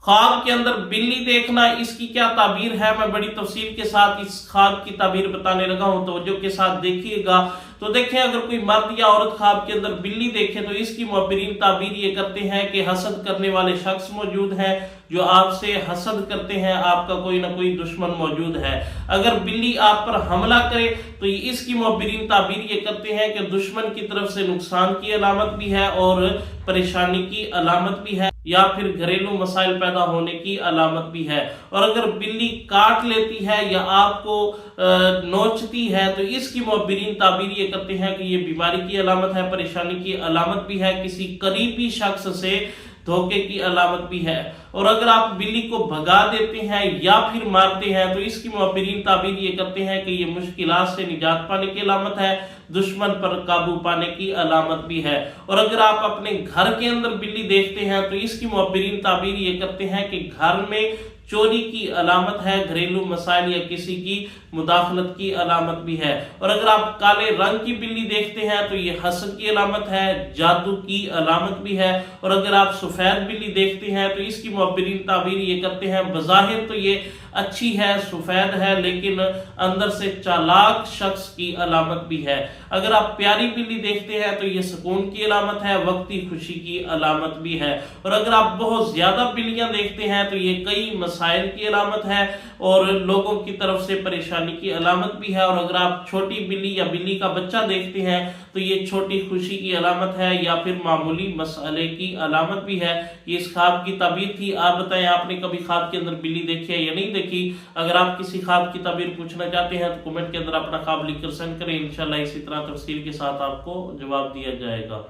ख्वाब के अंदर बिल्ली देखना, इसकी क्या ताबीर है, मैं बड़ी तफसील के साथ इस ख्वाब की ताबीर बताने लगा हूं, तवज्जो के साथ देखिएगा। तो देखें, अगर कोई मर्द या औरत ख्वाब के अंदर बिल्ली देखे तो इसकी मुअब्बिरीन ताबीर ये करते हैं कि हसद करने वाले शख्स मौजूद हैं, जो आपसे हसद करते हैं, आपका कोई ना कोई दुश्मन मौजूद है। अगर बिल्ली आप पर हमला करे तो इसकी मुअब्बिरीन ताबीर ये करते हैं कि दुश्मन की तरफ से नुकसान की अलामत भी है और परेशानी की अलामत भी है, या फिर घरेलू मसाइल पैदा होने की अलामत भी है। और अगर बिल्ली काट लेती है या आपको नोचती है तो इसकी मुअब्बिरीन ताबीर ये करते हैं कि ये बीमारी की अलामत है, परेशानी की अलामत भी है, किसी करीबी शख्स से धोखे की अलामत भी है। और अगर आप बिल्ली को भगा देते हैं या फिर मारते हैं तो इसकी मुअब्बिरीन ताबीर ये करते हैं कि ये मुश्किलात से निजात पाने की अलामत है, दुश्मन पर काबू पाने की अलामत भी है। और अगर आप अपने घर के अंदर बिल्ली देखते हैं तो इसकी मुअब्बिरीन ताबीर ये करते हैं कि घर में चोरी की अलामत है, घरेलू मसाइल या किसी की मुदाखलत की अलामत भी है। और अगर आप काले रंग की बिल्ली देखते हैं तो ये हसद की अलामत है, जादू की अलामत भी है। और अगर आप सफेद बिल्ली देखते हैं तो इसकी मुअब्बिरीन ताबीर ये करते हैं, बज़ाहिर तो ये अच्छी है, सफेद है, लेकिन अंदर से चालाक शख्स की अलामत भी है। अगर आप प्यारी बिल्ली देखते हैं तो ये सुकून की अलामत है, वक्ती खुशी की अलामत भी है। और अगर आप बहुत ज्यादा बिल्लियां देखते हैं तो ये कई मसाइल की अलामत है और लोगों की तरफ से परेशानी की अलामत भी है। और अगर आप छोटी बिल्ली या बिल्ली का बच्चा देखते हैं तो ये छोटी खुशी की अलामत है या फिर मामूली मसाले की अलामत भी है। ये इस ख्वाब की ताबीर थी। आप बताएं, आपने कभी ख्वाब के अंदर बिल्ली देखी है या नहीं देखी? अगर आप किसी ख्वाब की ताबीर पूछना चाहते हैं तो कमेंट के अंदर अपना ख्वाब लिखकर सेंड करें, इंशाल्लाह इसी तरह तफसील के साथ आपको जवाब दिया जाएगा।